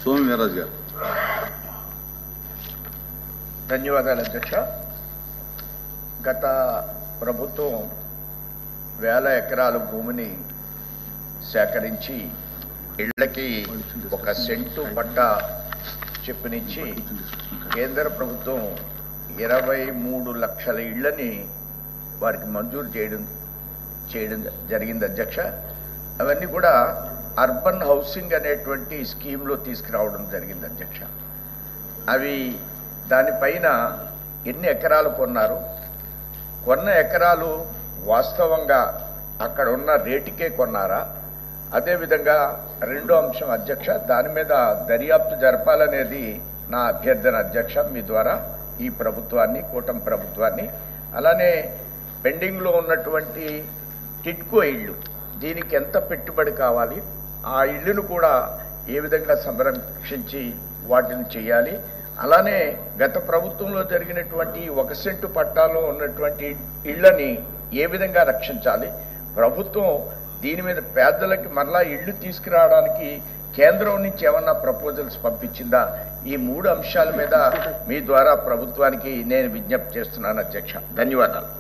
సోము వీర్రాజు గారు. ధన్యవాదాలు అధ్యక్ష. గత ప్రభుత్వం వేల ఎకరాల భూమిని సేకరించి ఇళ్లకి 1 సెంటు పట్టా చెప్పనిచ్చి కేంద్ర ప్రభుత్వం 23 లక్షల ఇళ్లని వారికి మంజూరు చేయడం జరిగింది అధ్యక్ష. అవన్నీ కూడా అర్బన్ హౌసింగ్ అనేటువంటి స్కీమ్లో తీసుకురావడం జరిగింది అధ్యక్ష. అవి దానిపైన ఎన్ని ఎకరాలు కొన్నారు, కొన్న ఎకరాలు వాస్తవంగా అక్కడ ఉన్న రేటుకే కొన్నారా, అదేవిధంగా రెండో అంశం అధ్యక్ష, దాని మీద దర్యాప్తు జరపాలనేది నా అభ్యర్థన అధ్యక్ష మీ ద్వారా ఈ ప్రభుత్వాన్ని, కూటమి ప్రభుత్వాన్ని. అలానే పెండింగ్లో ఉన్నటువంటి టిడ్కో ఇళ్ళు, దీనికి ఎంత పెట్టుబడి కావాలి, ఆ ఇళ్ళను కూడా ఏ విధంగా సంరక్షించి వాటిని చేయాలి. అలానే గత ప్రభుత్వంలో జరిగినటువంటి 1 సెంటు పట్టాలో ఉన్నటువంటి ఇళ్లని ఏ విధంగా రక్షించాలి, ప్రభుత్వం దీని మీద పేదలకి మరలా ఇళ్ళు తీసుకురావడానికి కేంద్రం నుంచి ఏమన్నా ప్రపోజల్స్ పంపించిందా, ఈ 3 అంశాల మీద మీ ద్వారా ప్రభుత్వానికి నేను విజ్ఞప్తి చేస్తున్నాను అధ్యక్ష. ధన్యవాదాలు.